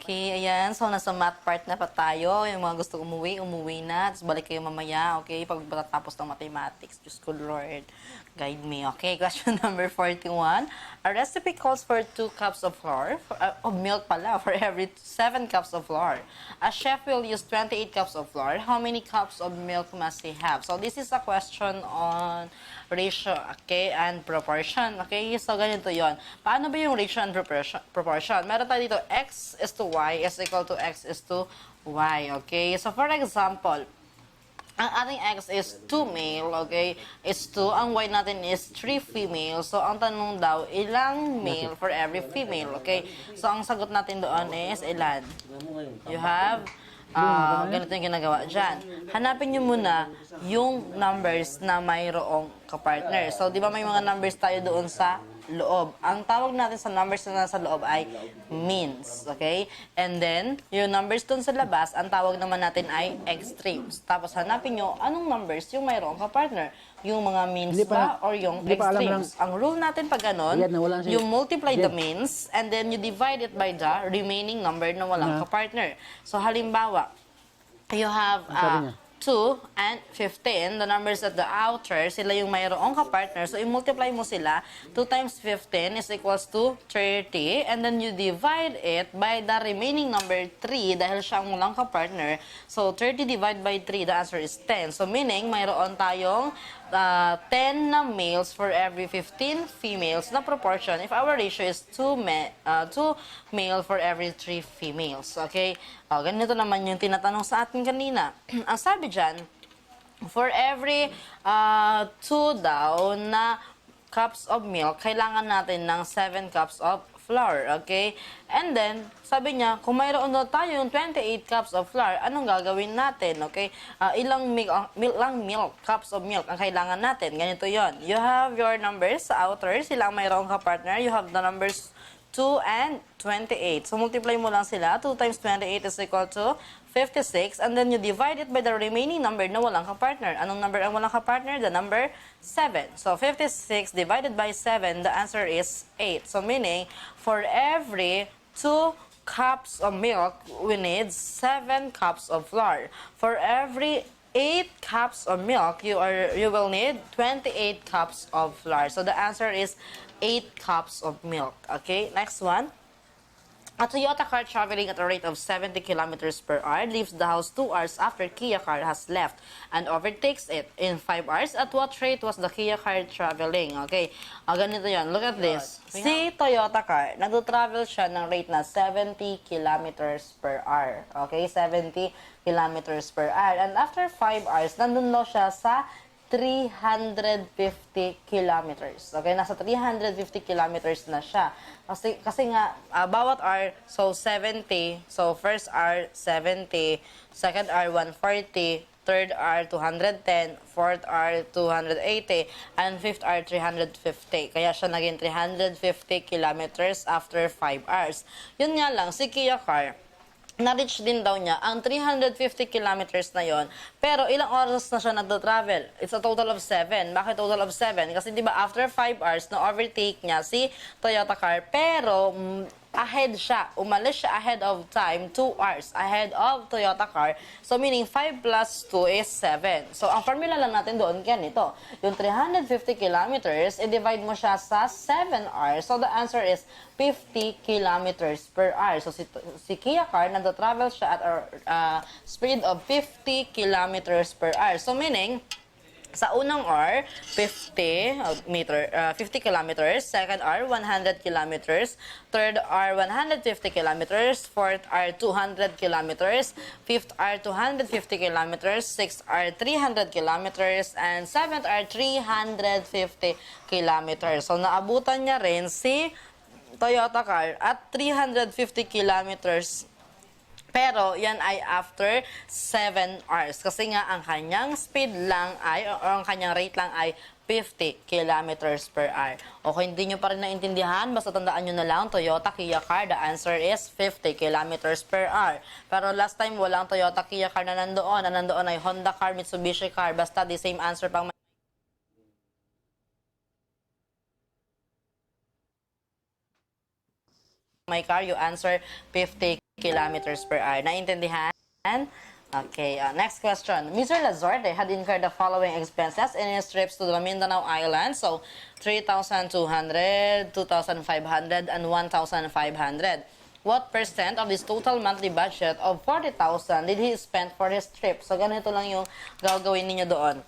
Okay, ayan. So, nasa math part na pa tayo. Yung mga gusto umuwi, umuwi na. Tapos balik kayo mamaya, okay? Pag tapos ng mathematics. Diyos ko, Lord. Guide me, okay? Question number 41. A recipe calls for 2 cups of flour, of milk pala, for every 7 cups of flour. A chef will use 28 cups of flour. How many cups of milk must he have? So, this is a question on ratio, okay, and proportion, okay? So, ganito yon. Paano ba yung ratio and proportion? Meron tayo dito, x is to y is equal to x is to y, okay? So, for example, ang ating x is 2 male, okay? Is 2. Ang y natin is 3 female. So, ang tanong daw, ilang male for every female, okay? So, ang sagot natin doon is ilan? You have ganito yung ginagawa dyan. Hanapin nyo muna yung numbers na mayroong kapartner. So, di ba may mga numbers tayo doon sa loob? Ang tawag natin sa numbers na nasa loob ay means. Okay? And then, yung numbers doon sa labas, ang tawag naman natin ay extremes. Tapos, hanapin nyo anong numbers yung mayroong kapartner. Yung mga means ba or yung extremes. Ang rule natin pag ganon, you multiply the means and then you divide it by the remaining number na walang kapartner. So, halimbawa, you have 2 and 15, the numbers at the outer, sila yung mayroong kapartner. So, i-multiply mo sila. 2 times 15 is equals to 30. And then, you divide it by the remaining number 3 dahil siya ang walang kapartner. So, 30 divided by 3, the answer is 10. So, meaning, mayroon tayong 10 na males for every 15 females na proportion if our ratio is 2 male for every 3 females. Okay? Ganito naman yung tinatanong sa atin kanina. Ang sabi dyan, for every 2 daw na cups of milk, kailangan natin ng 7 cups of flour, okay? And then, sabi niya, kung mayroon daw tayo yung 28 cups of flour, anong gagawin natin, okay? Ilang milk, cups of milk ang kailangan natin. Ganito yon. You have your numbers sa outer, sila ang mayroong kapartner. You have the numbers 2 and 28. So, multiply mo lang sila. 2 times 28 is equal to 56. And then, you divide it by the remaining number na walang kapartner. Anong number ang walang kapartner? The number 7. So, 56 divided by 7, the answer is 8. So, meaning, for every 2 cups of milk, we need 7 cups of flour. For every 8 cups of milk, you will need 28 cups of flour. So, the answer is 8 cups of milk. Okay, next one. A Toyota car traveling at a rate of 70 kilometers per hour leaves the house 2 hours after Kia car has left and overtakes it in 5 hours. At what rate was the Kia car traveling? Okay, ganito yan. Look at this. Si Toyota car, nag-travel siya ng rate na 70 kilometers per hour. Okay, 70 kilometers per hour. And after 5 hours, nandun daw siya sa 350 kilometers. Okay, nasa 350 kilometers na siya. Kasi nga, bawat hour, so 70, so first hour, 70, second hour, 140, third hour, 210, fourth hour, 280, and fifth hour, 350. Kaya siya naging 350 kilometers after 5 hours. Yun nga lang, si Kia car, na-reach din daw niya ang 350 kilometers na yon. Pero ilang oras na siya nagda-travel? It's a total of 7. Bakit total of 7? Kasi di ba after 5 hours na-overtake niya si Toyota car, pero ahead siya. Umalis siya ahead of time, 2 hours ahead of Toyota car. So, meaning 5 plus 2 is 7. So, ang formula lang natin doon, ganito. Yung 350 kilometers, i-divide mo siya sa 7 hours. So, the answer is 50 kilometers per hour. So, si Kia car, nagda-travel siya at a speed of 50 kilometers per hour. So, meaning, sa unang hour, 50 kilometers. Second hour, 100 kilometers. Third hour, 150 kilometers. Fourth hour, 200 kilometers. Fifth hour, 250 kilometers. Sixth hour, 300 kilometers. And seventh hour, 350 kilometers. So, naabutan niya rin si Toyota car at 350 kilometers. Pero, yan ay after 7 hours. Kasi nga, ang kanyang speed lang ay, o ang kanyang rate lang ay 50 kilometers per hour. O kung hindi nyo pa rin naintindihan, basta tandaan nyo na lang, Toyota Kia car, the answer is 50 kilometers per hour. Pero last time, walang Toyota Kia car na nandoon. Na nandoon ay Honda car, Mitsubishi car. Basta the same answer pang my car, you answer 50 kilometers per hour. Naintindihan? Okay, next question. Mr. Lazarte had incurred the following expenses in his trips to the Mindanao Island. So, 3,200, 2,500, and 1,500. What percent of this total monthly budget of 40,000 did he spend for his trip? So, ganito lang yung gagawin ninyo doon.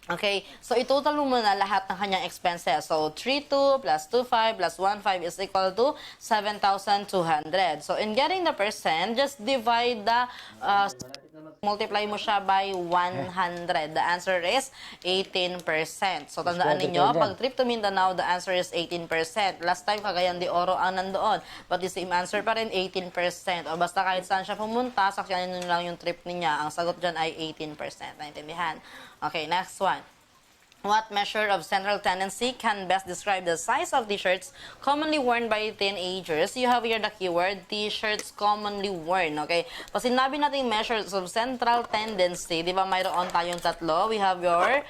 Okay, so i-total mo muna lahat ng kanyang expenses. So, 3,2 plus 2,5 plus 1,5 is equal to 7,200. So, in getting the percent, just divide the, multiply mo siya by 100. The answer is 18%. So, tandaan ninyo, pag trip to Mindanao, the answer is 18%. Last time, Cagayan de Oro ang nandoon. But the same answer pa rin, 18%. O basta kahit saan siya pumunta, sakyanin nyo lang yung trip niya. Ang sagot dyan ay 18%. Naintindihan? Okay, next one. What measure of central tendency can best describe the size of t-shirts commonly worn by teenagers? You have here the keyword, t-shirts commonly worn, okay? Pag sinabi natin measures of central tendency, di ba mayroon tayong tatlo? We have your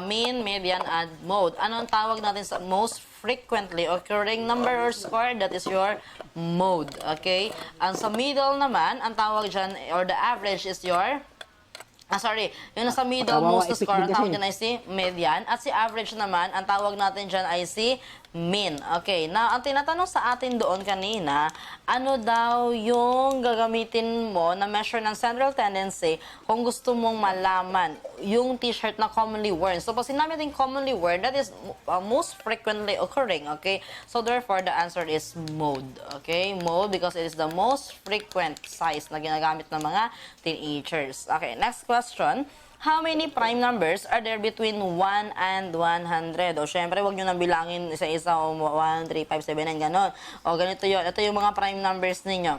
mean, median, and mode. Anong tawag natin sa most frequently occurring number or score? That is your mode, okay? Ang sa middle naman, ang tawag dyan, or the average is your yung nasa middle, most score, ang tawag dyan ay si median. At si average naman, ang tawag natin dyan ay si mean. Okay, na ang tinatanong sa atin doon kanina, ano daw yung gagamitin mo na measure ng central tendency kung gusto mong malaman yung t-shirt na commonly worn. So, pag sinabi natin commonly worn, that is most frequently occurring. Okay, so therefore, the answer is mode. Okay, mode because it is the most frequent size na ginagamit ng mga teenagers. Okay, next question. How many prime numbers are there between 1 and 100? O, syempre, huwag nyo nang bilangin isa-isa o 1, 3, 5, 7, and gano'n. O, ganito yun. Ito yung mga prime numbers ninyo.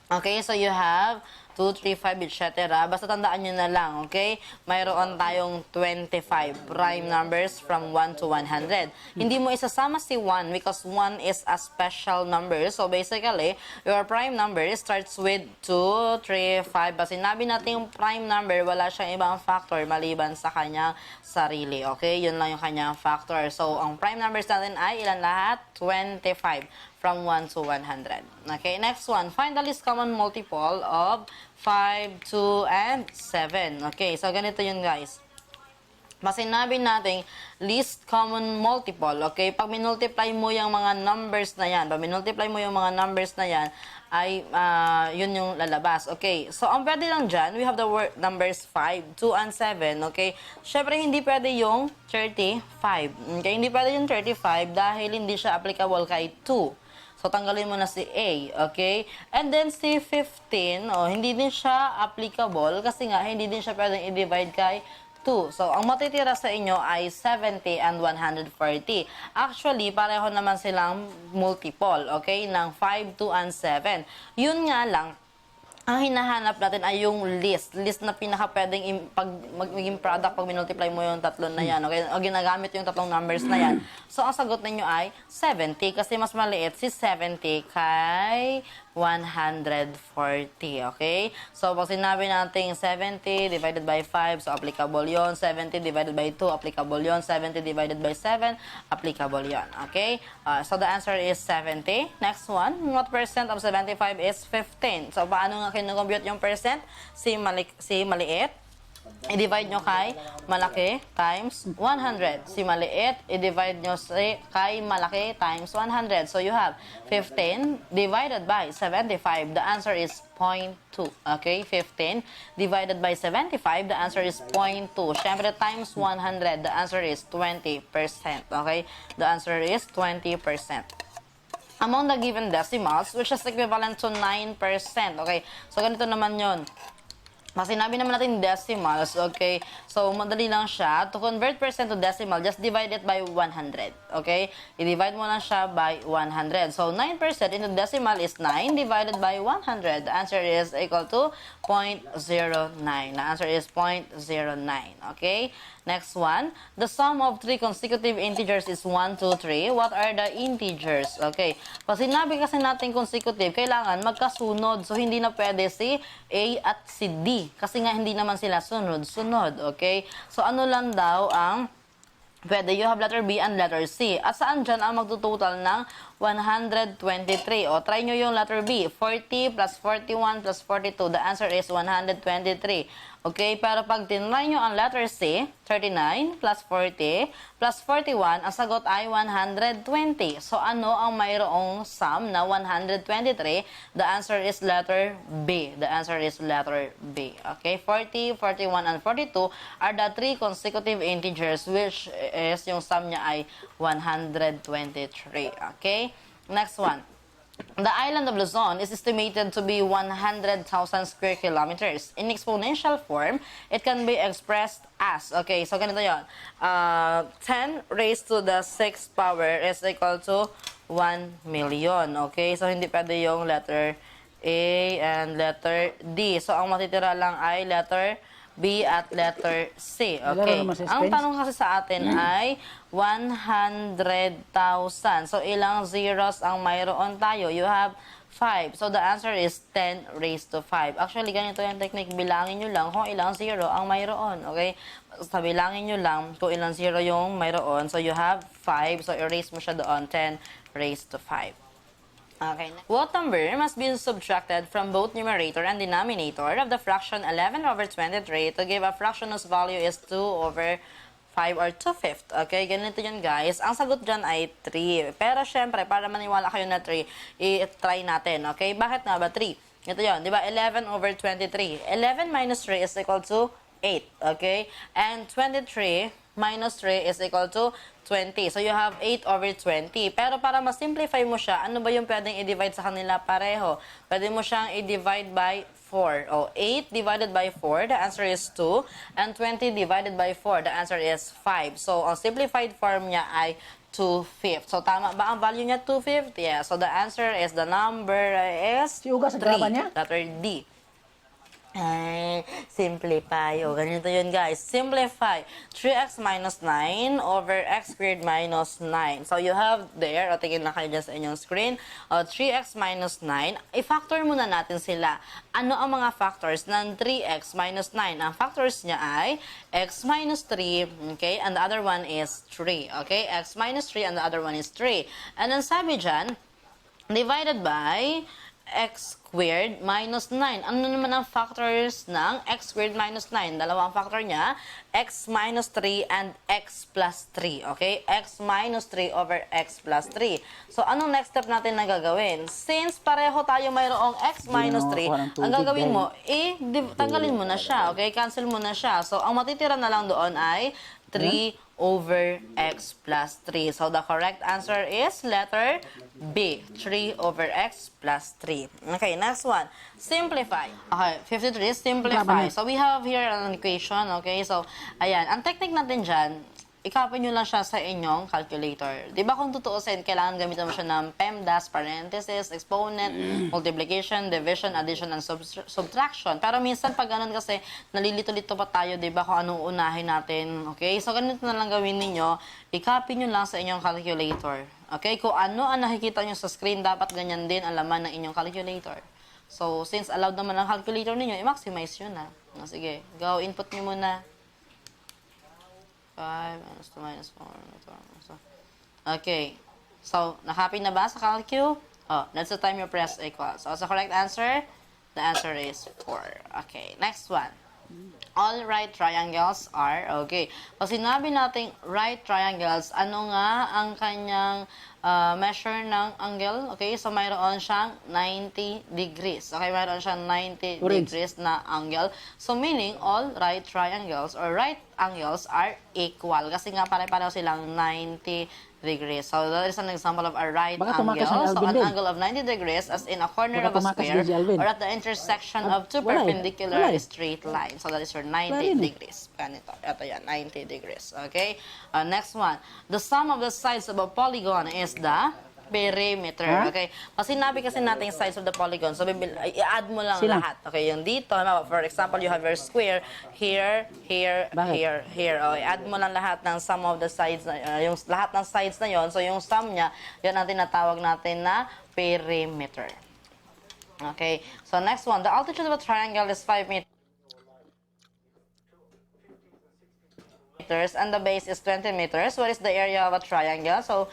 Okay, so you have 2, 3, 5, etc. Basta tandaan nyo na lang, okay? Mayroon tayong 25 prime numbers from 1 to 100. Hindi mo isasama si 1 because 1 is a special number. So basically, your prime number starts with 2, 3, 5. Basta sinabi natin yung prime number, wala siyang ibang factor maliban sa kanyang sarili, okay? Yun lang yung kanyang factor. So, ang prime numbers natin ay ilan lahat? 25 from 1 to 100. Okay, next one. Find the least common multiple of 5, 2, and 7. Okay, so ganito yun guys. Mas sinabi natin least common multiple, okay? Pag minultiply mo yung mga numbers na yan, ay yun yung lalabas. Okay, so ang pwede lang dyan, we have the word numbers 5, 2, and 7, okay? Syempre, hindi pwede yung 35. Okay, hindi pwede yung 35 dahil hindi siya applicable kay 2. So, tanggalin mo na si A, okay? And then, si 15, hindi din siya applicable kasi nga, hindi din siya pwedeng i-divide kay 2. So, ang matitira sa inyo ay 70 and 140. Actually, pareho naman silang multiple, okay? Ng 5, 2, and 7. Yun nga lang, ang hinahanap natin ay yung list. List na pinaka pwedeng magiging product pag minultiply mo yung tatlong na yan. Okay? O ginagamit yung tatlong numbers na yan. So, ang sagot ninyo ay 70 kasi mas maliit si 70 kay 140. Okay? So, pag sinabi natin 70 divided by 5, so applicable yon. 70 divided by 2, applicable yon. 70 divided by 7, applicable yon. Okay? So, the answer is 70. Next one, what percent of 75 is 15? So, paano nga kinukompute yung percent? Si maliit, i-divide nyo kay malaki times 100. Si maliit, i-divide nyo kay malaki times 100. So, you have 15 divided by 75. The answer is 0.2. Okay? 15 divided by 75. The answer is 0.2. Siyempre, times 100. The answer is 20%. Okay? The answer is 20%. Among the given decimals, which is equivalent to 9%. Okay? So, ganito naman yun. Mas sinabi naman natin decimals, okay? So, madali lang siya. To convert percent to decimal, just divide it by 100, okay? I-divide mo lang siya by 100. So, 9% into decimal is 9 divided by 100. The answer is equal to 0.09. The answer is 0.09, okay? Next one, the sum of 3 consecutive integers is 1, 2, 3. What are the integers? Okay. Pag sinabi kasi natin consecutive, kailangan magkasunod. So, hindi na pwede si A at si D. Kasi nga, hindi naman sila sunod-sunod. Okay. So, ano lang daw ang pwede? You have letter B and letter C. At saan dyan ang magtutotal ng 123. O, try nyo yung letter B. 40 plus 41 plus 42. The answer is 123. Okay, pero pag tinry nyo ang letter C, 39 plus 40 plus 41, ang sagot ay 120. So, ano ang mayroong sum na 123? The answer is letter B. The answer is letter B. Okay, 40, 41, and 42 are the three consecutive integers which is yung sum niya ay 123. Okay, next one. The island of Luzon is estimated to be 100,000 square kilometers. In exponential form, it can be expressed as, okay, so ganito yun, 10 raised to the 6th power is equal to 1 million. Okay, so hindi pwede yung letter A and letter D. So, ang matitira lang ay letter B at letter C. Okay. Ang tanong kasi sa atin ay 100,000. So, ilang zeros ang mayroon tayo? You have 5. So, the answer is 10 raised to 5. Actually, ganito yung technique. Bilangin nyo lang kung ilang zero ang mayroon. Okay? So, bilangin nyo lang kung ilang zero yung mayroon. So, you have 5. So, erase mo siya doon. 10 raised to 5. Okay. What number must be subtracted from both numerator and denominator of the fraction 11 over 23 to give a fraction whose value is 2 over 5 or 2/5? Okay, ganito yun guys. Ang sagot dyan ay 3. Pero syempre, para maniwala kayo na 3, i-try natin. Okay, bakit nga ba 3? Ito yun, di ba? 11 over 23. 11 minus 3 is equal to 8. Okay? And 23 minus 3 is equal to 20. So, you have 8 over 20. Pero para ma-simplify mo siya, ano ba yung pwedeng i-divide sa kanila pareho? Pwede mo siyang i-divide by 4. O, 8 divided by 4, the answer is 2. And 20 divided by 4, the answer is 5. So, ang simplified form niya ay 2/5. So, tama ba ang value niya 2/5? Yeah. So, the answer is, the number is 3. Letter D. Ay, simplify. O, ganito yun, guys. Simplify. 3x minus 9 over x squared minus 9. So, you have there, o, tingin na kayo dyan sa inyong screen, 3x minus 9. I-factor muna natin sila. Ano ang mga factors ng 3x minus 9? Ang factors niya ay x minus 3, okay, and the other one is 3. Okay, x minus 3 and the other one is 3. And then sabi dyan, divided by x squared minus 9. Ano naman ang factors ng x squared minus 9? Dalawang factor niya, x minus 3 and x plus 3. Okay? X minus 3 over x plus 3. So, anong next step natin na gagawin? Since pareho tayo mayroong x minus 3, ang gagawin mo, tanggalin mo na siya. Okay? Cancel mo na siya. So, ang matitira na lang doon ay 3 over x plus 3. So, the correct answer is letter B. 3 over x plus 3. Okay, next one. Simplify. Okay, 53 is simplify. So, we have here an equation. Okay, so, ayan. Ang technique natin dyan, i-copy nyo lang siya sa inyong calculator. Di ba kung tutuusin, kailangan gamitan mo siya ng PEMDAS, parenthesis, exponent, multiplication, division, addition, and subtraction. Pero minsan pag ganun kasi, nalilito-lito pa tayo, di ba, kung anong unahin natin. Okay? So, ganito na lang gawin ninyo. I-copy nyo lang sa inyong calculator. Okay? Kung ano ang nakikita nyo sa screen, dapat ganyan din ang laman ng inyong calculator. So, since allowed naman ang calculator ninyo, i-maximize yun na. Sige, go, input nyo muna. 5 minus 2 minus 4 minus 4. Okay. So, na-copy na ba sa calcu? Oh, that's the time you press equal. So, as a correct answer, the answer is 4. Okay. Next one. All right triangles are, okay. Pag sinabi nating right triangles, ano nga ang kanyang measure ng angle? Okay, so mayroon siyang 90 degrees. Okay, mayroon siyang 90 degrees na angle. So, meaning all right triangles or right angles are equal. Kasi nga pare-pareho silang 90 degrees. So, that is an example of a right angle. So, an angle of 90 degrees as in a corner of a square or at the intersection of two perpendicular straight lines. So, that is your 90 degrees. Ganito. Ito yan, 90 degrees. Okay? Next one. The sum of the sides of a polygon is the perimeter. Okay? Pag sinabi kasi natin sides of the polygon, so i-add mo lang lahat. Okay? Yung dito, for example, you have your square here, here, here, here. Okay? Add mo lang lahat ng sum of the sides, yung lahat ng sides na yon. So, yung sum niya, yun ang tinatawag natin na perimeter. Okay? So, next one. The altitude of a triangle is 5 meters. meters and the base is 20 meters, what is the area of a triangle? So,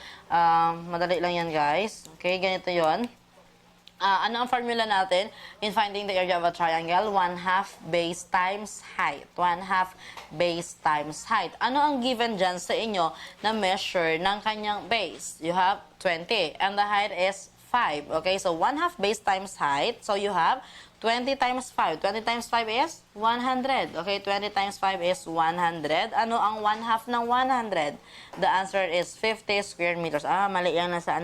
madali lang yan, guys. Okay, ganito yon. Ano ang formula natin in finding the area of a triangle? 1/2 base times height. 1/2 base times height. Ano ang given dyan sa inyo na measure ng kanyang base? You have 20 and the height is 5. Okay, so 1/2 base times height. So you have 20 times 5. 20 times 5 is 100. Okay, 20 times 5 is 100. Ano ang 1/2 ng 100? The answer is 50 square meters. Mali yan nasa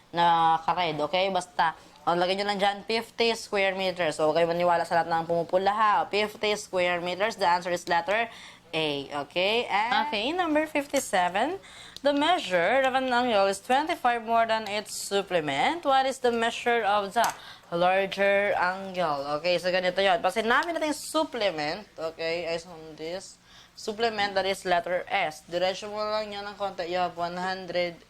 na kared. Okay, basta lagay nyo lang dyan, 50 square meters. So, okay, maniwala sa lahat ng pumupula ha. 50 square meters. The answer is letter A. Okay? And, okay, number 57. The measure of an angle is 25 more than its supplement. What is the measure of the larger angle? Okay, so ganito yun. Pag sinabi natin supplement, okay, I on this. Supplement, that is letter S. Diretso mo lang yan ng konti. You have 180.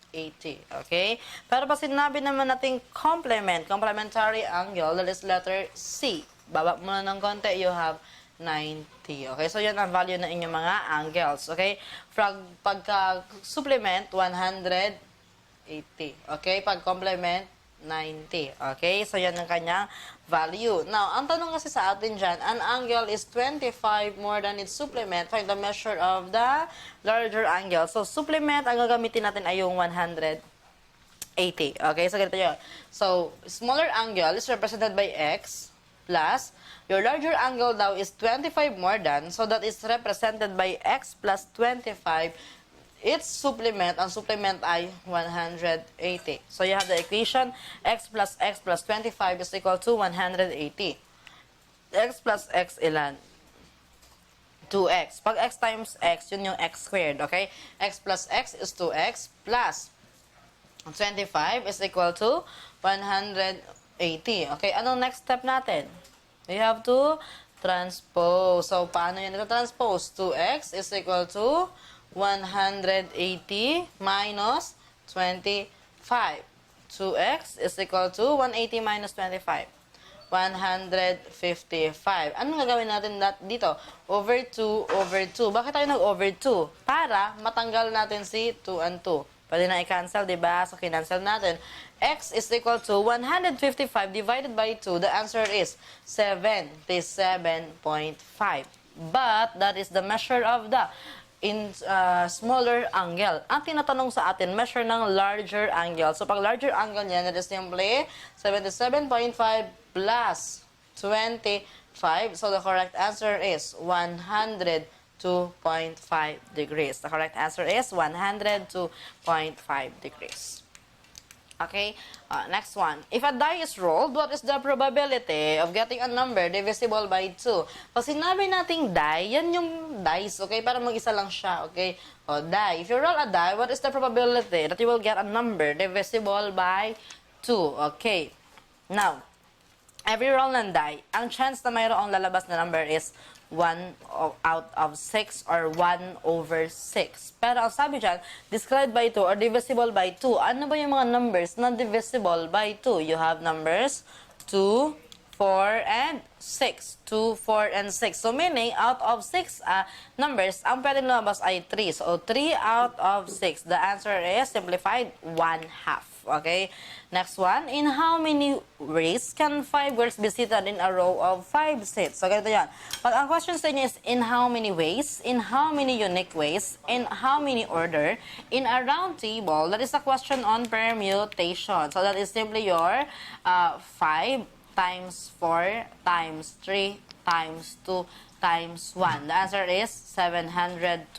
Okay? Pero pag sinabi naman natin complement, complementary angle, that is letter C. Baba mo na ng konti, you have 90. Okay? So, yan ang value ng inyong mga angles. Okay? Pagka-supplement, 180. Okay? Pag-complement, 90. Okay? So, yan ang kanyang value. Now, ang tanong kasi sa atin dyan, an angle is 25 more than its supplement. Find the measure of the larger angle. So, supplement, ang gagamitin natin ay yung 180. Okay? So, ganito yun. So, smaller angle is represented by X plus your larger angle daw is 25 more than. So, that is represented by X plus 25. Its supplement, ang supplement ay 180. So, you have the equation, x plus 25 is equal to 180. X plus x ilan? 2x. Pag x times x, yun yung x squared, okay? X plus x is 2x plus 25 is equal to 180. Okay, anong next step natin? We have to transpose. So, paano yan ito transpose? 2x is equal to 180 minus 25. 2x is equal to 180 minus 25. 155. Anong gagawin natin dito? Over 2 over 2. Bakit tayo nag-over 2? Para matanggal natin si 2 and 2. Pwede na i-cancel, diba? So, kinancel natin. X is equal to 155 divided by 2. The answer is 77.5. But, that is the measure of the smaller angle. Ang tinatanong sa atin, measure ng larger angle. So, pag larger angle niyan, that is simply 77.5 plus 25. So, the correct answer is 102.5 degrees. The correct answer is 102.5 degrees. Okay, next one. If a die is rolled, what is the probability of getting a number divisible by 2? Pag sinabi nating die, yan yung dice, okay? Para mag-isa lang siya, okay? Die. If you roll a die, what is the probability that you will get a number divisible by 2? Okay. Now, every roll ng die, ang chance na mayroong lalabas na number is 1 out of 6 or 1 over 6. Pero ang sabi dyan, described by 2 or divisible by 2. Ano ba yung mga numbers na divisible by 2? You have numbers 2, 4, and 6. 2, 4, and 6. So, meaning, out of 6 numbers, ang pwedeng lumabas ay 3. So, 3 out of 6. The answer is simplified 1/2. Okay? Next one, in how many ways can 5 words be seated in a row of 5 seats? So, ganito yan. Pag ang question sa inyo is, in how many ways, in how many unique ways, in how many order, in a round table, that is a question on permutation. So, that is simply your 5 times 4 times 3 times 2 times 1. The answer is 720.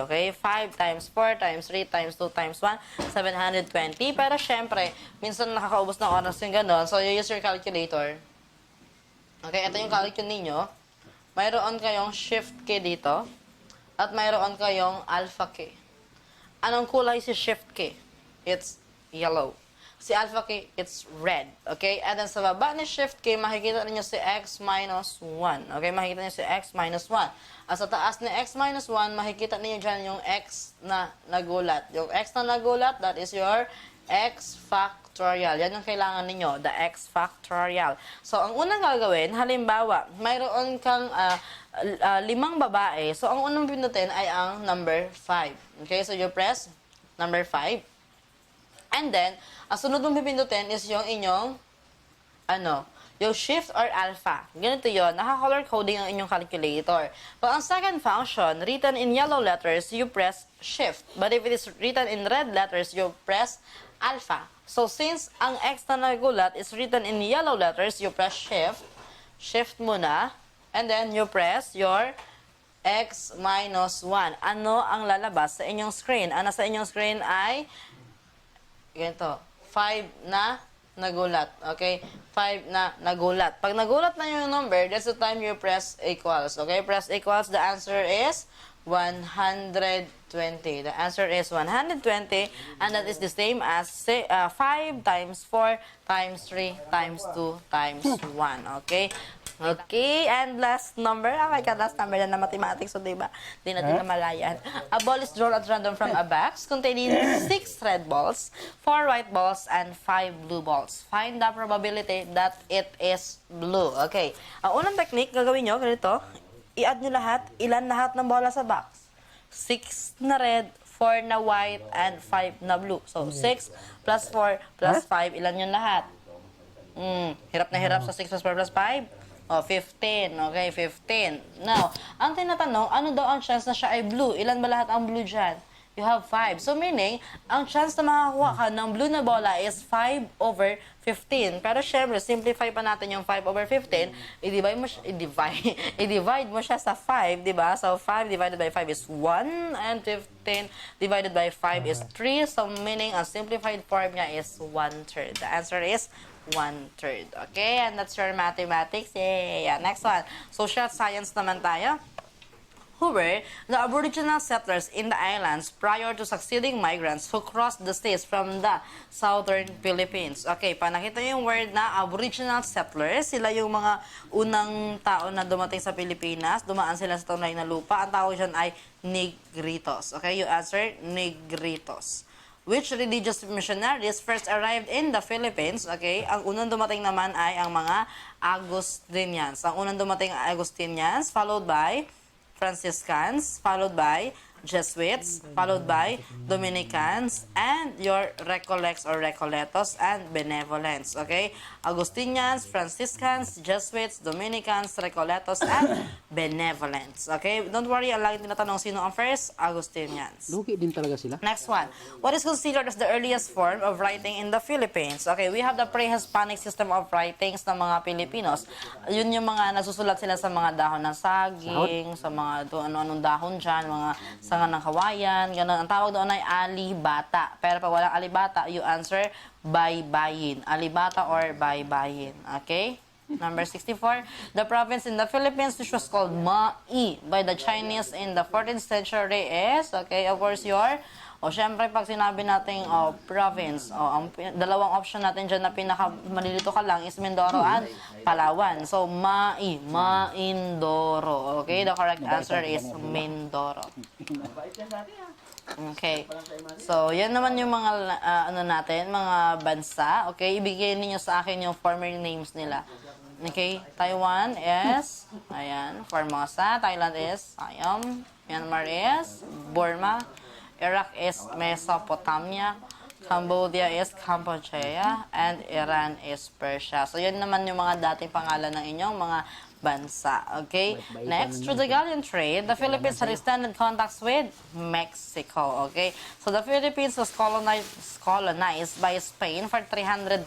Okay? 5 times 4 times 3 times 2 times 1, 720. Pero syempre, minsan nakakaubos ng oras yung gano'n. So, you use your calculator. Okay? Ito yung calculator ninyo. Mayroon kayong shift key dito. At mayroon kayong alpha key. Anong kulay si shift key? It's yellow. Si alpha key, it's red. Okay? And then sa baba ni shift key, makikita niyo si x minus 1. Okay? Makikita niyo si x minus 1. At sa taas ni x minus 1, makikita niyo dyan yung x na nagulat. Yung x na nagulat, that is your x factor. factorial. Yan ang kailangan ninyo, the x factorial. So, ang unang gagawin, halimbawa, mayroon kang 5 babae. So, ang unang pindutin ay ang number 5. Okay, so you press number 5. And then, ang sunod mong pipindutin is yung inyong, yung shift or alpha. Ganito yun. Naka-color coding ang inyong calculator. Pag ang second function, written in yellow letters, you press shift. But if it is written in red letters, you press alpha. So, since ang x na nagulat is written in yellow letters, you press shift. Shift muna. And then, you press your x minus 1. Ano ang lalabas sa inyong screen? Ang nasa inyong screen ay ganito, 5 na nagulat. Okay? 5 na nagulat. Pag nagulat na yung number, that's the time you press equals. Okay? Press equals. The answer is 120. The answer is 120, and that is the same as 5 times 4 times 3 times 2 times 1. Okay? Okay, and last number. Oh my God, last number na mathematics. So, diba? Di natin namalayan. A ball is drawn at random from a box containing 6 red balls, 4 white balls, and 5 blue balls. Find the probability that it is blue. Okay. Ang unang technique, gagawin nyo, ganito. I-add nyo lahat. Ilan lahat ng bola sa box? 6 na red, 4 na white, and 5 na blue. So, 6 plus 4 plus 5. Ilan yun lahat? Hirap na hirap sa 6 plus 4 plus 5. 15. Okay, 15. Now, ang tinatanong, ano daw ang chance na siya ay blue? Ilan ba lahat ang blue dyan? You have 5. So, meaning, ang chance na makakuha ka ng blue na bola is 5 over 15. Pero, syempre, simplify pa natin yung 5 over 15. I-divide mo siya sa 5, di ba? So, 5 divided by 5 is 1, and 15 divided by 5 is 3. So, meaning, ang simplified form niya is 1/3. The answer is 1/3. Okay? And that's your mathematics. Yay! Yeah. Next one. Social science naman tayo. Who were the aboriginal settlers in the islands prior to succeeding migrants who crossed the states from the southern Philippines? Okay, pag nakita yung word na aboriginal settlers, sila yung mga unang tao na dumating sa Pilipinas, dumaan sila sa tunay na lupa. Ang tawag dyan ay Negritos. Okay, you answer Negritos. Which religious missionaries first arrived in the Philippines? Okay, ang unang dumating naman ay ang mga Agustinians. Ang unang dumating ay Agustinians, followed by Franciscans, followed by Jesuits, followed by Dominicans, and your Recollects or Recoletos and Benevolents. Okay? Agustinians, Franciscans, Jesuits, Dominicans, Recoletos, and Benevolents. Okay? Don't worry, ang lagi tinatanong sino ang first? Agustinians. Lugi din talaga sila. Next one. What is considered as the earliest form of writing in the Philippines? Okay, we have the pre-Hispanic system of writings ng mga Pilipinos. Yun yung mga nasusulat sila sa mga dahon ng saging, sa mga ano-anong dahon dyan, mga sanga ng kawayan, gano'n. Ang tawag doon ay alibata. Pero pag walang alibata, you answer baybayin. Alibata or baybayin. Okay? Number 64, the province in the Philippines which was called Mai by the Chinese in the 14th century is, okay, of course, syempre, pag sinabi natin, province, ang dalawang option natin dyan na pinakamalilito ka lang is Mindoro at Palawan. So, Maindoro. Okay, the correct answer is Mindoro. Okay. So, yan naman yung mga, mga bansa. Okay, ibigay niyo sa akin yung former names nila. Okay, Taiwan is, ayan, Formosa. Thailand is, Siam. Myanmar is, Burma. Iraq is Mesopotamia. Cambodia is Cambodia. And Iran is Persia. So, yan naman yung mga dating pangalan ng inyong mga bansa. Okay? Next, through the galleon trade, the Philippines had extended contacts with Mexico. Okay? So, the Philippines was colonized by Spain for 333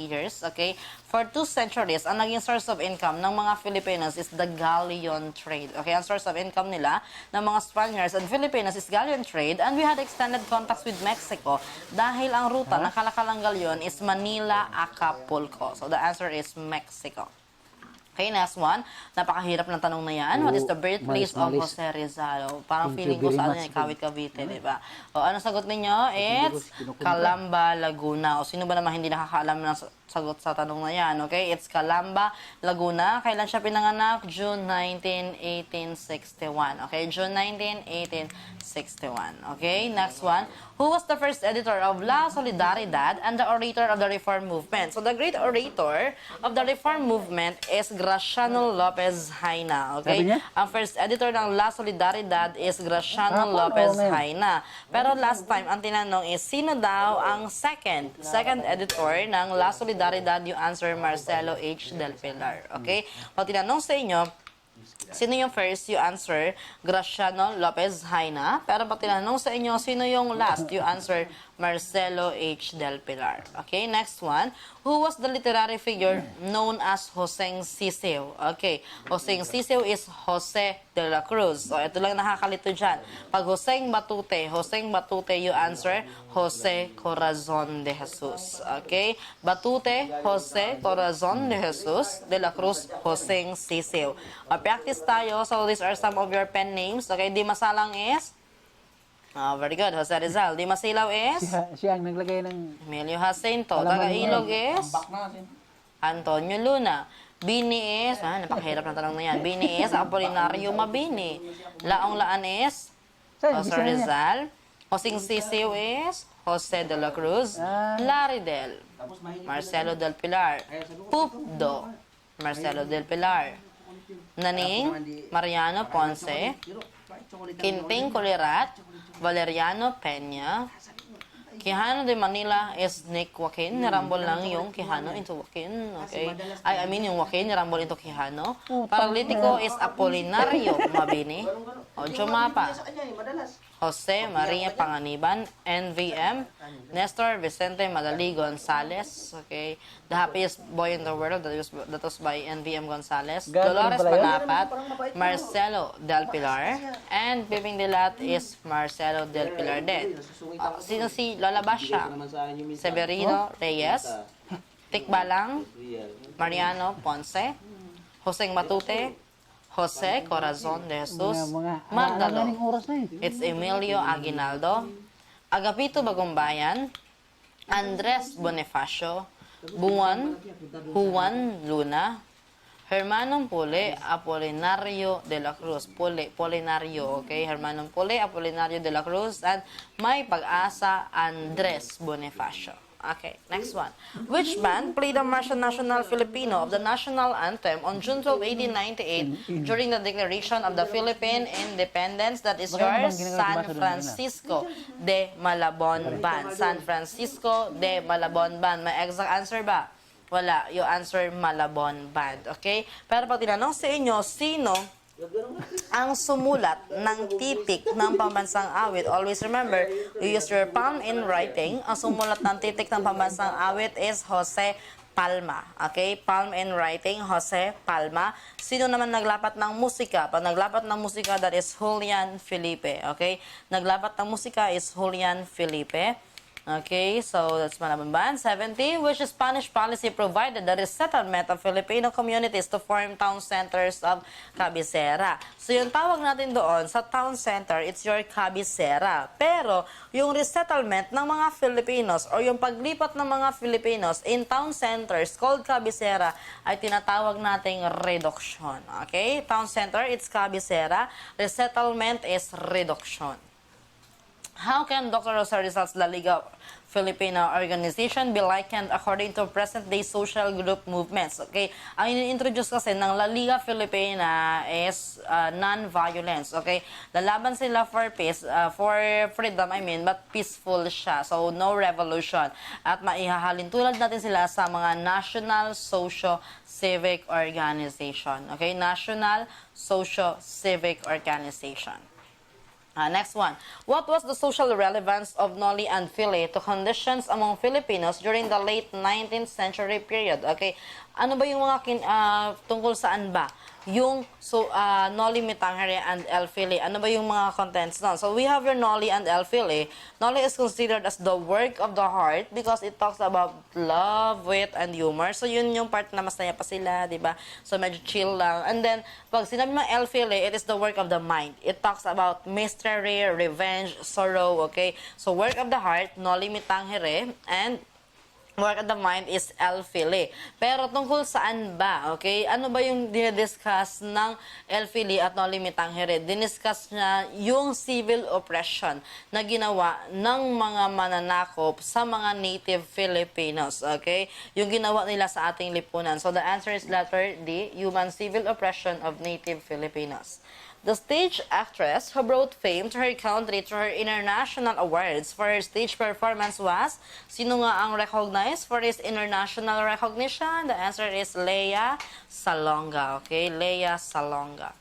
years. Okay? For 2 centuries, ang naging source of income ng mga Filipinos is the galleon trade. Okay? Ang source of income nila ng mga Spaniards and Filipinos is galleon trade, and we had extended contacts with Mexico dahil ang ruta ng kalakalang galleon is Manila-Acapulco. So, the answer is Mexico. Okay, next one. Napakahirap ng tanong na yan. What is the birthplace of Jose Rizal? Parang feeling ko sa Kawit Cavite, di ba? O, ano sagot ninyo? It's Calamba, Laguna. O, sino ba naman hindi nakakaalam ng sagot sa tanong na yan? Okay, it's Calamba, Laguna. Kailan siya pinanganak? June 19, 1861. Okay, June 19, 1861. Okay, next one. Who was the first editor of La Solidaridad and the orator of the Reform Movement? So the great orator of the Reform Movement is Graciano Lopez Haina. Okay? Ang first editor ng La Solidaridad is Graciano Lopez Haina. Pero last time, ang tinanong is, sino daw ang second editor ng La Solidaridad? You answer Marcelo H. Del Pilar. Okay? Pag tinanong sa inyo, sino yung first? You answer Graciano Lopez Haina. Pero pag tinanong sa inyo, sino yung last? You answer Marcelo H. Del Pilar. Okay, next one. Who was the literary figure known as Joseng Sisiw? Okay, Joseng Sisiw is Jose de la Cruz. So, ito lang nakakalito dyan. Pag Joseng Batute, you answer Jose Corazon de Jesus. Okay, Batute, Jose Corazon de Jesus, de la Cruz, Joseng Sisiw. Ma-practice tayo. So, these are some of your pen names. Okay, di masalang is? Oh, very good. Jose Rizal. Di Masilaw is? Siya ang naglagay ng... Emilio Jacinto. Taga-Ilog is? Antonio Luna. Bini is? Napakahirap na tanong na yan. Bini is Apolinario Mabini. Laong-laan is? Jose Rizal. Joseng Sisiw is? Jose de la Cruz. Laridel. Marcelo del Pilar. Pupdo. Marcelo del Pilar. Naning? Mariano Ponce. Kinting Colirat. Valeriano Peña. Quijano de Manila is Nick Joaquin. Nirambol lang yung Quijano into Joaquin. Okay? I mean yung Joaquin, nirambol into Quijano. Paralitico is Apolinario Mabini. Ocho Mapa. Jose Maria Panganiban. NVM. Nestor Vicente Madali Gonzales. Okay? The happiest boy in the world. That was by NVM Gonzales. Dolores Manapat. Marcelo Del Pilar. And Piping Dilat is Marcelo Del Pilar din. Sino si Lola Basha? Severino Reyes. Tikbalang. Mariano Ponce. Joseng Matute. Jose Corazon de Jesus. Magdalo. It's Emilio Aguinaldo. Agapito Bagumbayan. Andres Bonifacio. Juan Luna. Hermanong Pule, Apolinario de la Cruz. Polinario, okay? Hermanong Pule, Apolinario de la Cruz. And May Pag-asa, Andres Bonifacio. Okay, next one. Which band played the Marcha Nacional Filipino of the national anthem on June 12, 1898 during the declaration of the Philippine independence? That is yours, San Francisco de Malabon Band. San Francisco de Malabon Band. May exact answer ba? Wala. You answer Malabon Band. Okay? Pero pag tinanong sa inyo, sino ang sumulat ng titik ng pambansang awit? Always remember, you use your palm in writing. Ang sumulat ng titik ng pambansang awit is Jose Palma. Okay? Palm in writing, Jose Palma. Sino naman naglapat ng musika? Pag naglapat ng musika, that is Julian Felipe. Okay? Naglapat ng musika is Julian Felipe. Okay, so that's Malabon Band. 70, which Spanish policy provided the resettlement of Filipino communities to form town centers of cabecera. So yung tawag natin doon sa town center, it's your cabecera. Pero yung resettlement ng mga Filipinos or yung paglipat ng mga Filipinos in town centers called cabecera ay tinatawag nating reduction. Okay, town center, it's cabecera. Resettlement is reduction. How can Dr. Rosario Rizal's La Liga Filipina organization be likened according to present-day social group movements? Okay, ang in-introduce kasi ng La Liga Filipina is non-violence. Okay, lalaban sila for peace, for freedom, but peaceful siya. So, no revolution. At maihahalin tulad natin sila sa mga National Socio-Civic Organization. Okay, National Socio-Civic Organization. Next one. What was the social relevance of noli and fili to conditions among Filipinos during the late 19th century period? Okay, ano ba yung mga tungkol saan ba? Yung noli me tangere and el fili. Ano ba yung mga contents nun? So we have your noli and el fili. Noli is considered as the work of the heart because it talks about love, wit, and humor. So yun yung part na masaya pa sila, di ba? So medyo chill lang. And then, pag sinabi mo el fili, it is the work of the mind. It talks about mystery, revenge, sorrow, okay? So work of the heart, noli me tangere, and work of the mind is L-Phili. Pero tungkol saan ba, okay? Ano ba yung dinidiscuss ng L-Phili at No Limitang Hirid? Diniscuss niya yung civil oppression na ginawa ng mga mananakop sa mga native Filipinos, okay? Yung ginawa nila sa ating lipunan. So the answer is letter D, human civil oppression of native Filipinos. The stage actress who brought fame to her country through her international awards for her stage performance was, sino nga ang recognized for his international recognition? The answer is Lea Salonga. Okay, Lea Salonga.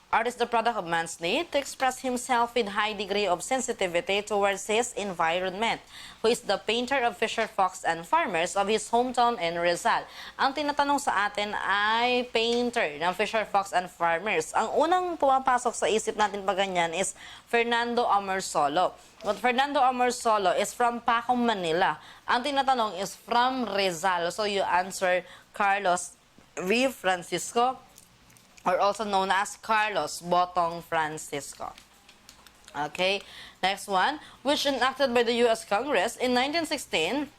Art is the product of man's need to express himself with high degree of sensitivity towards his environment, who is the painter of fisher folks and farmers of his hometown in Rizal. Ang tinatanong sa atin ay painter ng fisher folks and farmers. Ang unang pumapasok sa isip natin pag ganyan is Fernando Amorsolo. But Fernando Amorsolo is from Pacom, Manila. Ang tinatanong is from Rizal. So you answer Carlos V. Francisco, or also known as Carlos Botong Francisco. Okay, next one, which enacted by the U.S. Congress in 1916,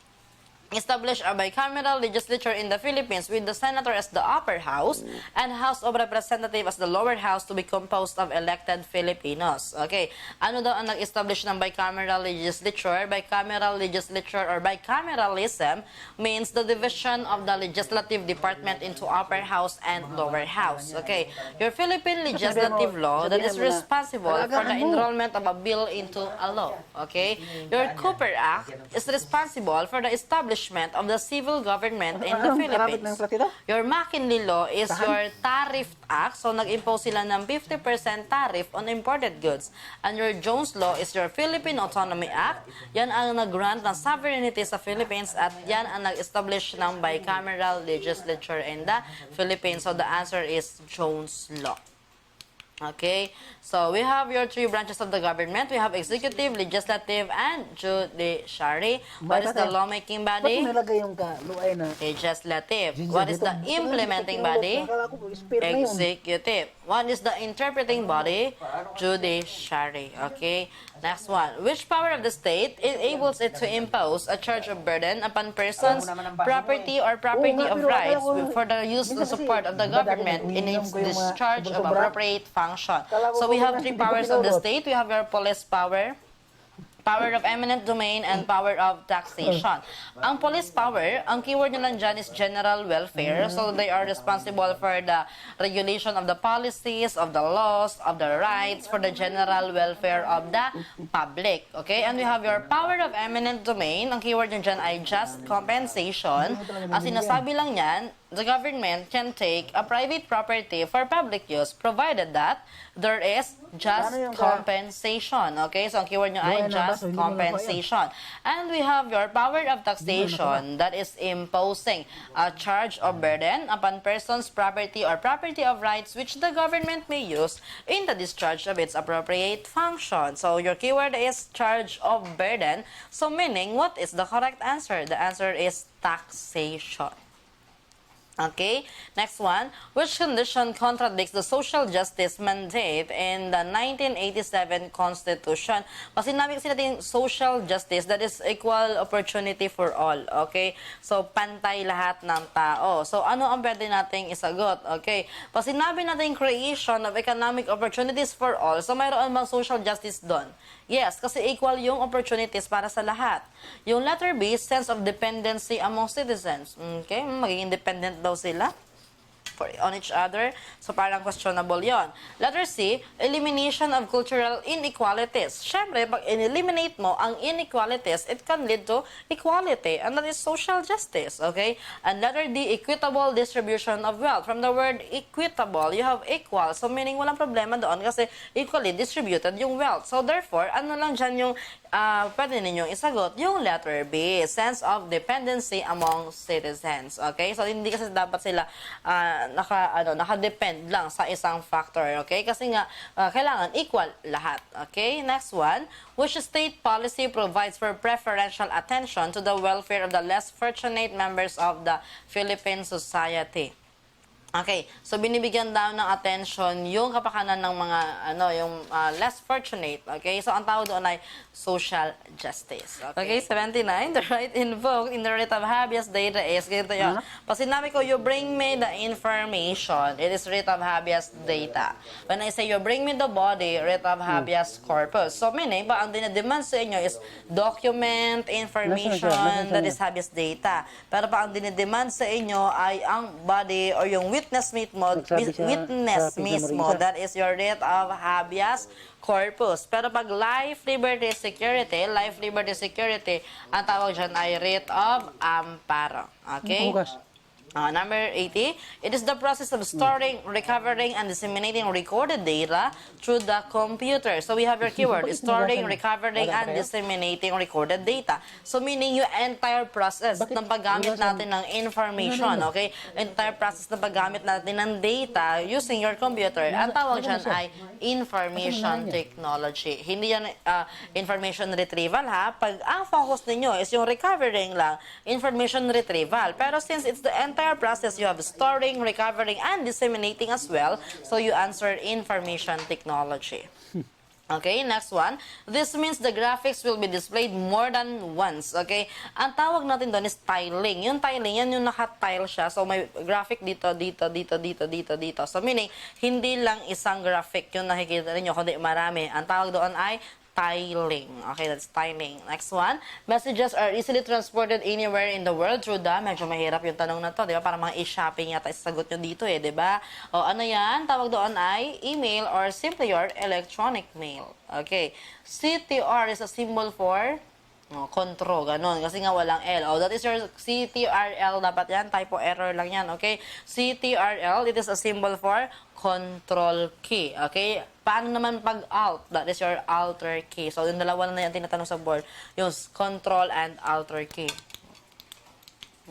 established a bicameral legislature in the Philippines with the senator as the upper house and House of Representatives as the lower house to be composed of elected Filipinos. Okay, ano daw ang nag-establish ng bicameral legislature? Bicameral legislature or bicameralism means the division of the legislative department into upper house and lower house. Okay, your Philippine legislative law that is responsible for the enrollment of a bill into a law. Okay, your Cooper Act is responsible for the establishment of the civil government in the Philippines. Your McKinley Law is your Tariff Act, so nag-impose sila ng 50% tariff on imported goods. And your Jones Law is your Philippine Autonomy Act. Yan ang nag-grant ng sovereignty sa Philippines at yan ang nag-establish ng bicameral legislature in the Philippines. So the answer is Jones Law. Okay, so we have your three branches of the government. We have executive, legislative, and judiciary. What is the lawmaking body? Legislative. What is the implementing body? Executive. What is the interpreting body? Judiciary. Okay, next one. Which power of the state enables it to impose a charge of burden upon persons, property, or property of rights for the use and support of the government in its discharge of appropriate function? So we have three powers of the state. We have your police power, power of eminent domain, and power of taxation. Ang police power, ang keyword nyo lang dyan is general welfare. So they are responsible for the regulation of the policies, of the laws, of the rights, for the general welfare of the public. Okay? And we have your power of eminent domain. Ang keyword nyo dyan ay just compensation. Ang sinasabi lang yan, the government can take a private property for public use provided that there is just compensation. Okay? So ang keyword nyo ay just compensation. And we have your power of taxation that is imposing a charge of burden upon persons, property, or property of rights which the government may use in the discharge of its appropriate function. So your keyword is charge of burden. So meaning, what is the correct answer? The answer is taxation. Okay, next one. Which condition contradicts the social justice mandate in the 1987 Constitution? Kasi sinabi kasi natin social justice, that is equal opportunity for all. Okay, so pantay lahat ng tao. So ano ang pwede nating isagot? Okay, pag sinabi natin creation of economic opportunities for all, so mayroon bang social justice doon? Yes, kasi equal yung opportunities para sa lahat. Yung letter B, sense of dependency among citizens. Okay, magiging independent daw sila on each other. So, parang questionable yon. Letter C, elimination of cultural inequalities. Siyempre, pag eliminate mo ang inequalities, it can lead to equality. And that is social justice. Okay? And letter D, equitable distribution of wealth. From the word equitable, you have equal. So, meaning walang problema doon kasi equally distributed yung wealth. So, therefore, ano lang dyan yung pwede ninyong isagot? Yung letter B, sense of dependency among citizens. Okay? So, hindi kasi dapat sila naka-depend lang sa isang factor, okay? Kasi nga, kailangan equal lahat, okay? Next one, which state policy provides for preferential attention to the welfare of the less fortunate members of the Philippine society? Okay, so binibigyan daw ng attention yung kapakanan ng mga yung less fortunate. Okay, so ang tawag doon ay social justice. Okay, 79, the right invoked in the writ of habeas data is ganito yun. Pag sinabi ko, you bring me the information, it is writ of habeas data. When I say you bring me the body, writ of habeas corpus. So meaning, pa ang dinedemand sa inyo is document, information, that is habeas data. Pero pa ang dinedemand sa inyo ay ang body or yung witness mismo, that is your writ of habeas corpus. Pero pag life, liberty, security, ang tawag dyan ay writ of amparo. Okay? Number 80, it is the process of storing, recovering, and disseminating recorded data through the computer. So we have your keyword, storing, recovering, and disseminating recorded data. So meaning yung entire process ng paggamit natin ng information, okay? Entire process ng paggamit natin ng data using your computer. Ang tawag dyan ay information technology. Hindi yan information retrieval ha. Pag ang focus ninyo is yung recovering lang, information retrieval. Pero since it's the entire process, you have storing, recovering, and disseminating as well. So you answer information technology. Okay, next one. This means the graphics will be displayed more than once. Okay, ang tawag natin doon is tiling. Yung tiling, yan yung naka-tile siya. So may graphic dito, dito. So meaning, hindi lang isang graphic yung nakikita ninyo, kundi marami. Ang tawag doon ay tiling. Okay, that's tiling. Next one. Messages are easily transported anywhere in the world through the, medyo mahirap yung tanong na to, di ba? Para mga e-shopping yata isasagot nyo dito di ba? O ano yan? Tawag doon ay email or simply your electronic mail. Okay. CTR is a symbol for control, ganun. Kasi nga walang L. That is your CTRL. Dapat yan. Typo error lang yan. Okay? CTRL, it is a symbol for control key. Okay? Paano naman pag alt? That is your alter key. So, yung dalawa na yan tinatanong sa board. Yung control and alter key.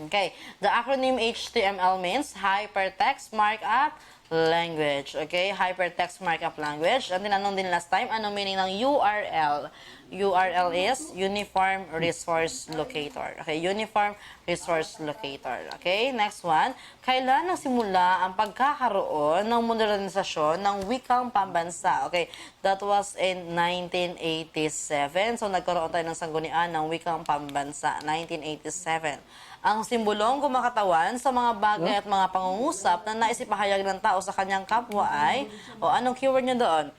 Okay. The acronym HTML means Hypertext Markup Language. Okay? Hypertext Markup Language. At tinanong din last time, ano meaning ng URL? URL is Uniform Resource Locator. Okay, Uniform Resource Locator. Okay, next one. Kailan nagsimula ang pagkakaroon ng modernisasyon ng wikang pambansa? Okay, that was in 1987. So, nagkaroon tayo ng sanggunian ng wikang pambansa, 1987. Ang simbolong kumakatawan sa mga bagay at mga pangungusap na naisipahayag ng tao sa kanyang kapwa ay, anong keyword niya doon?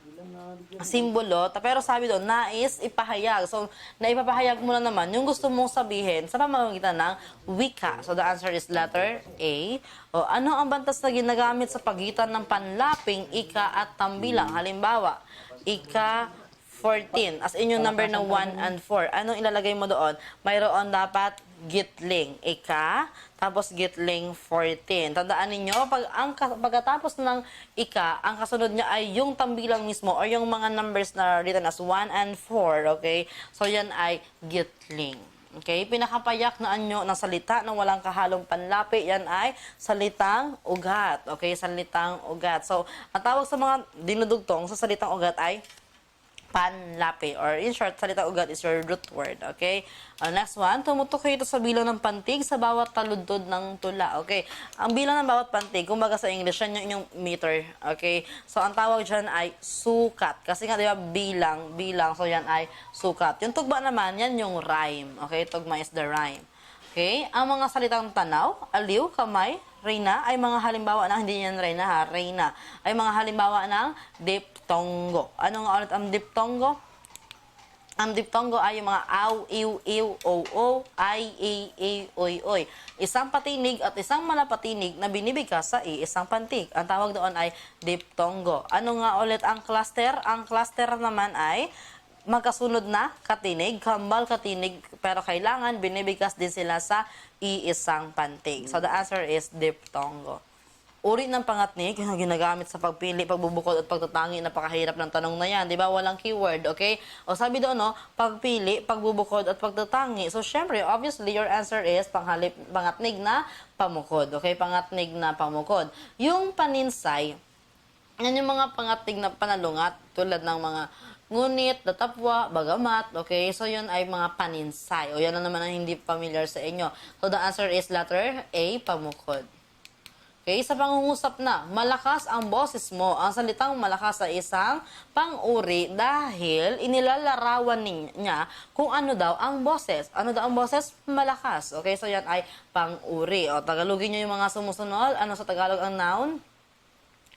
Simbolo, pero sabi doon, nais ipahayag. So, naipapahayag mo na naman yung gusto mong sabihin sa pamamagitan ng wika. So, the answer is letter A. Ano ang bantas na ginagamit sa pagitan ng panlaping, ika at tambilang? Halimbawa, ika 14. As in yung number na 1 and 4. Anong ilalagay mo doon? Mayroon dapat gitling, ika, tapos gitling 14. Tandaan ninyo, pagkatapos ng ika, ang kasunod niya ay yung tambilang mismo or yung mga numbers na written as 1 and 4, okay? So, yan ay gitling. Okay? Pinakapayak na anyo ng salita na walang kahalong panlapi, yan ay salitang ugat. Okay? Salitang ugat. So, ang tawag sa mga dinudugtong sa salitang ugat ay panlapi, or in short, salita ugat is your root word, okay? Next one, tumutok ito sa bilang ng pantig sa bawat taludtod ng tula, okay? Ang bilang ng bawat pantig, kumbaga sa English, yan yung inyong meter, okay? So, ang tawag dyan ay sukat. Kasi nga, di ba, bilang, so yan ay sukat. Yung tugma naman, yan yung rhyme, okay? Tugma is the rhyme. Okay? Ang mga salitang tanaw, aliw, kamay, reyna, ay mga halimbawa ng, hindi yan reyna ha, reyna, ay mga halimbawa ng diptongo. Ano nga ulit ang diptongo? Ang diptongo ay yung mga aw, iw, iw, o, ay, oy, oy. Isang patinig at isang malapatinig na binibigkas sa isang pantig. Ang tawag doon ay diptongo. Ano nga ulit ang cluster? Ang cluster naman ay magkasunod na katinig, kambal katinig, pero kailangan binibigkas din sila sa iisang pantig. So, the answer is diptongo. Uri ng pangatnig na ginagamit sa pagpili, pagbubukod at pagtatangi, napakahirap ng tanong na yan. Di ba? Walang keyword, okay? O sabi doon, pagpili, pagbubukod at pagtatangi. So, syempre, obviously, your answer is pangatnig na pamukod. Okay? Pangatnig na pamukod. Yung paninsay, yan yung mga pangatnig na panalungat, tulad ng mga ngunit, datapwa, bagamat, okay? So, yun ay mga paninsay. O, yan na naman ang hindi familiar sa inyo. So, the answer is letter A, pamukod. Okay, sa pangungusap na, malakas ang boses mo. Ang salitang malakas ay isang pang-uri dahil inilalarawan niya kung ano daw ang boses. Ano daw ang boses? Malakas. Okay, so yan ay pang-uri. O, Tagalogin nyo yung mga sumusunod. Ano sa Tagalog ang noun?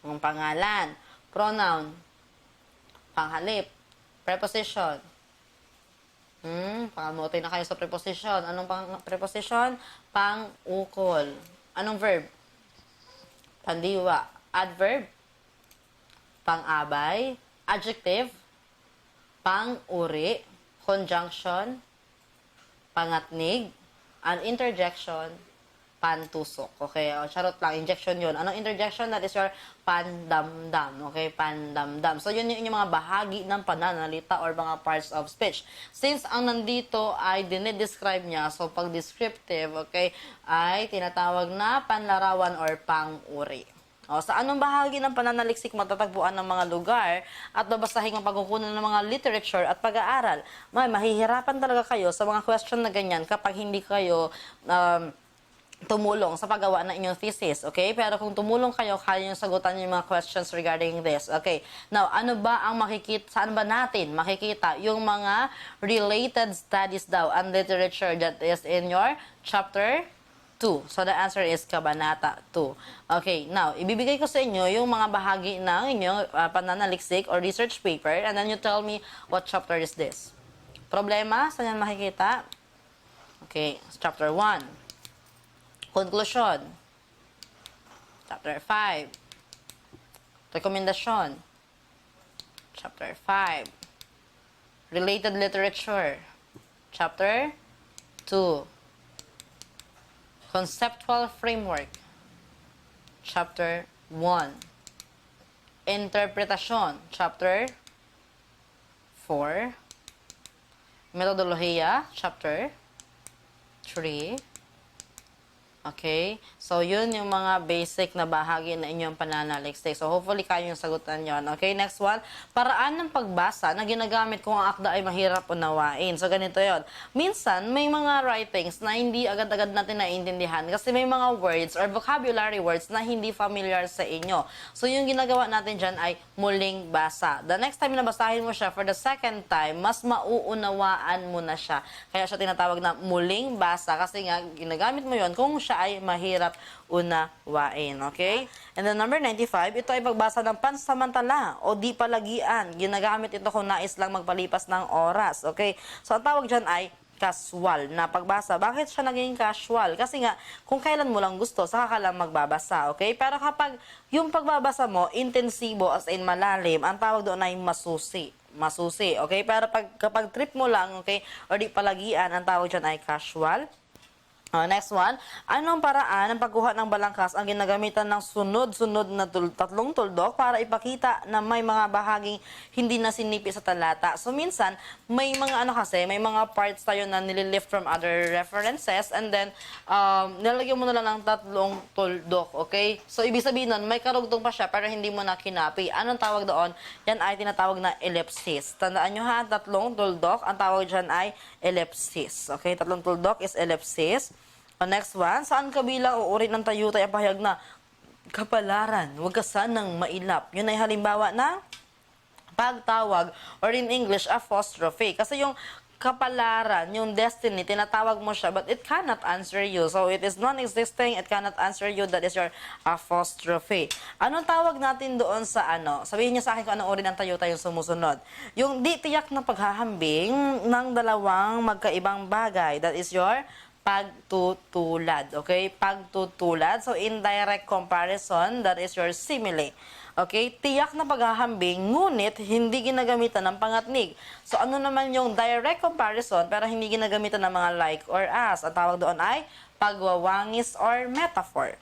Ang pangalan. Pronoun. Panghalip. Preposition. Pangamuti na kayo sa preposition. Anong preposition? Pang-ukol. Anong verb? Pandiwa. Adverb. Pang-abay. Adjective. Pang-uri. Conjunction. Pangatnig. An interjection. Pantusok. Okay, charot lang. Injection yun. Anong interjection? That is your pandamdam. Okay, pandamdam. So, yun yung mga bahagi ng pananalita or mga parts of speech. Since ang nandito ay dinidescribe niya, so pag descriptive, okay, ay tinatawag na panlarawan or pang-uri. Sa anong bahagi ng pananaliksik matatagpuan ng mga lugar at babasahin ang pagkukunan ng mga literature at pag-aaral? Mahihirapan talaga kayo sa mga question na ganyan kapag hindi kayo tumulong sa paggawa ng inyong thesis, okay? Pero kung tumulong kayo, kaya nyo sagutan yung mga questions regarding this, okay? Now, ano ba ang saan ba natin makikita yung mga related studies daw and literature that is in your chapter 2. So, the answer is Kabanata 2. Okay, now, ibibigay ko sa inyo yung mga bahagi ng inyong pananaliksik or research paper and then you tell me what chapter is this. Problema? Saan yan makikita? Okay, chapter 1. Conclusion. Chapter 5. Rekomendasyon. Chapter 5. Related literature. Chapter 2. Conceptual framework. Chapter 1. Interpretasyon. Chapter 4. Metodolohiya. Chapter 3. Okay? So, yun yung mga basic na bahagi na inyong pananaliksik. So, hopefully, kayo yung sagutan yon. Okay? Next one. Paraan ng pagbasa na ginagamit kung ang akda ay mahirap unawain. So, ganito yon. Minsan, may mga writings na hindi agad-agad natin naiintindihan kasi may mga words or vocabulary words na hindi familiar sa inyo. So, yung ginagawa natin dyan ay muling basa. The next time na basahin mo siya for the second time, mas mauunawaan mo na siya. Kaya siya tinatawag na muling basa kasi nga, ginagamit mo yon kung siya ay mahirap unawain. Okay? And then number 95, ito ay pagbasa ng pansamantala o di palagian. Ginagamit ito kung nais lang magpalipas ng oras. Okay? So, ang tawag dyan ay casual na pagbasa. Bakit siya naging casual? Kasi nga, kung kailan mo lang gusto, saka ka lang magbabasa. Okay? Pero kapag yung pagbabasa mo, intensibo as in malalim, ang tawag doon ay masusi. Masusi. Okay? Pero kapag trip mo lang, okay, o di palagian, ang tawag dyan ay casual. Next one, anong paraan ng pagkuha ng balangkas ang ginagamitan ng sunod-sunod na tatlong tuldok para ipakita na may mga bahaging hindi na sinipi sa talata? So, minsan, may mga may mga parts tayo na nililift from other references and then, nilagyan mo na lang ng tatlong tuldok, okay? So, ibig sabihin nun, may karugtong pa siya pero hindi mo na kinapi. Anong tawag doon? Yan ay tinatawag na ellipsis. Tandaan nyo ha, tatlong tuldok, ang tawag dyan ay ellipsis. Okay, tatlong tuldok is ellipsis. Next one, saan kabilang o uri ng tayutay ang pahayag na kapalaran, huwag ka sanang mailap? Yun ay halimbawa na pagtawag or in English, apostrophe. Kasi yung kapalaran, yung destiny, tinatawag mo siya, but it cannot answer you. So, it is non-existing, it cannot answer you, that is your apostrophe. Anong tawag natin doon sa Sabihin niyo sa akin kung anong uri ng tayutay yung sumusunod. Yung di tiyak na paghahambing ng dalawang magkaibang bagay, that is your pagtutulad. Okay? Pagtutulad. So, indirect comparison, that is your simile. Okay? Tiyak na paghahambing, ngunit hindi ginagamitan ng pangatnig. So, ano naman yung direct comparison, pero hindi ginagamitan ng mga like or as? Ang tawag doon ay pagwawangis or metaphor.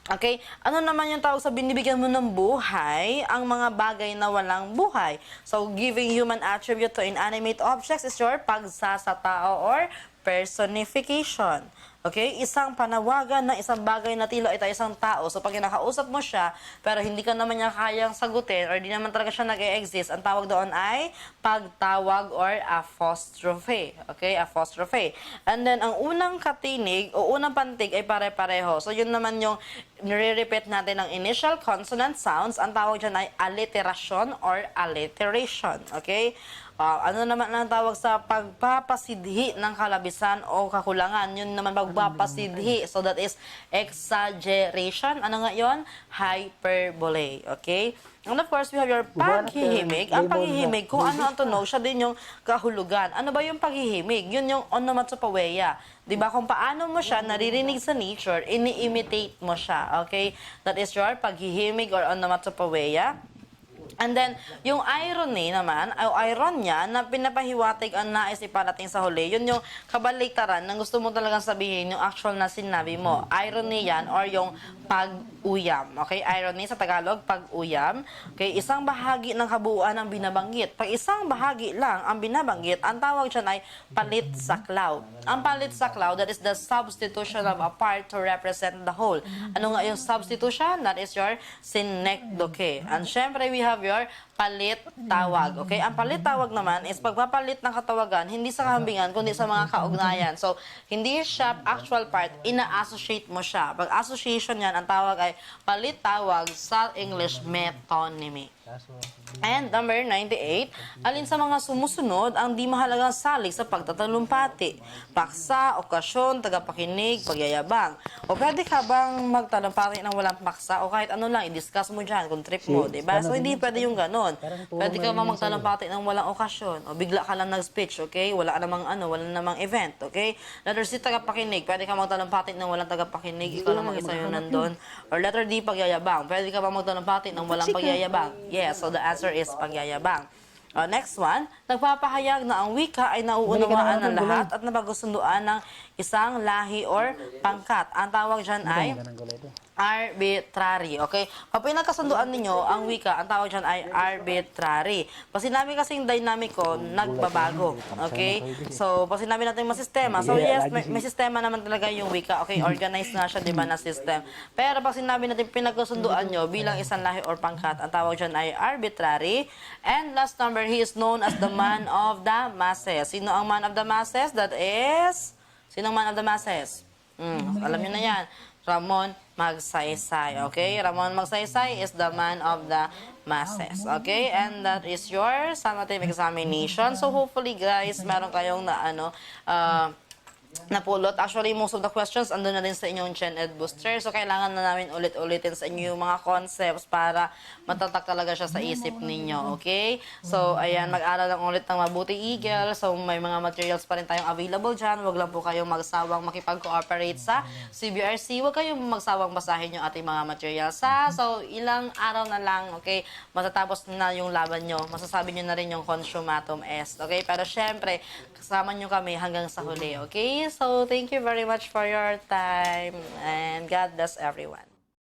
Okay? Ano naman yung tawag sa binibigyan mo ng buhay, ang mga bagay na walang buhay? So, giving human attribute to inanimate objects is your pagsasatao or personification. Okay? Isang panawagan ng isang bagay na tila ito isang tao. So, pag kinakausap mo siya, pero hindi ka naman niya kayang sagutin or di naman talaga siya nag-e-exist, ang tawag doon ay pagtawag or apostrophe. Okay? Apostrophe. And then, ang unang katinig o unang pantig ay pare-pareho. So, yun naman yung nire-repeat natin ng initial consonant sounds. Ang tawag dyan ay alliteration or alliteration. Okay? Ano naman ang tawag sa pagpapasidhi ng kalabisan o kakulangan? Yun naman pagpapasidhi. So that is exaggeration. Ano nga yun? Hyperbole. Okay? And of course, we have your paghihimig. Ang paghihimig, kung ano ang tunog, siya din yung kahulugan. Ano ba yung paghihimig? Yun yung onomatopoeia. Diba? Kung paano mo siya naririnig sa nature, ini-imitate mo siya. Okay? That is your paghihimig or onomatopoeia. And then, yung irony naman, o ironya, na pinapahiwatig ang nais iparating sa huli, yun yung kabaliktaran na gusto mo talagang sabihin, yung actual na sinabi mo. Irony yan, or yung pag-uyam. Okay? Irony sa Tagalog, pag-uyam. Okay? Isang bahagi ng kabuuan ang binabanggit. Pag isang bahagi lang ang binabanggit, ang tawag dyan ay palit saklaw. Ang palit saklaw, that is the substitution of a part to represent the whole. Ano nga yung substitution? That is your synecdoche. And syempre, we have your palit tawag. Okay? Ang palit tawag naman is pagpapalit ng katawagan, hindi sa kahambingan, kundi sa mga kaugnayan. So, hindi siya actual part, ina-associate mo siya. Pag association yan, ang tawag ay palit tawag sa English metonymy. And number 98, alin sa mga sumusunod ang di mahalagang salik sa pagtatalumpati? Paksa, okasyon, tagapakinig, pagyayabang. O pwede ka bang magtalumpati ng walang paksa o kahit ano lang, i-discuss mo dyan kung trip mo, diba? So, hindi pwede yung ganon. Pwede ka bang magtalumpati ng walang okasyon o bigla ka lang nag-speech, okay? Wala namang event, okay? Letter C, tagapakinig. Pwede ka magtalumpati ng walang tagapakinig, ikaw lang mag-isa yung nandun. Or letter D, pagyayabang. Pwede ka bang magtalumpati ng walang pagyayabang? Yes, so the answer is pagyayabang. Next one, nagpapahayag na ang wika ay nauunawaan ng lahat at napagusunduan ng isang lahi or pangkat. Ang tawag dyan ay arbitrary. Okay? Pag pinagkasunduan ninyo ang wika, ang tawag dyan ay arbitrary. Pag sinabi kasing dynamico, nagbabago. Okay? So, pag sinabi natin masistema, so yes, may sistema naman talaga yung wika. Okay? Organized na siya, di ba, na system. Pero pag sinabi natin pinagkasunduan nyo bilang isang lahi or pangkat, ang tawag dyan ay arbitrary. And last number, he is known as the man of the masses. Sino ang man of the masses? That is... Sino ang man of the masses? Alam nyo na yan. Ramon Magsaysay. Okay? Ramon Magsaysay is the man of the masses. Okay? And that is your summative examination. So, hopefully, guys, meron kayong napulot. Actually, most of the questions andun na din sa inyong Gen Ed Booster. So, kailangan na namin ulit-ulitin sa inyo yung mga concepts para matatak talaga siya sa isip ninyo. Okay? So, ayan, mag-aral lang ulit ng mabuti, Eagle. So, may mga materials pa rin tayong available dyan. Huwag lang po kayong magsawang makipag-cooperate sa CBRC. Huwag kayong magsawang basahin yung ating mga materials. So, ilang araw na lang, okay, matatapos na yung laban nyo. Masasabi nyo na rin yung consumatum est. Okay? Pero, syempre, kasama nyo kami hanggang sa huli. Okay? So, thank you very much for your time and God bless everyone.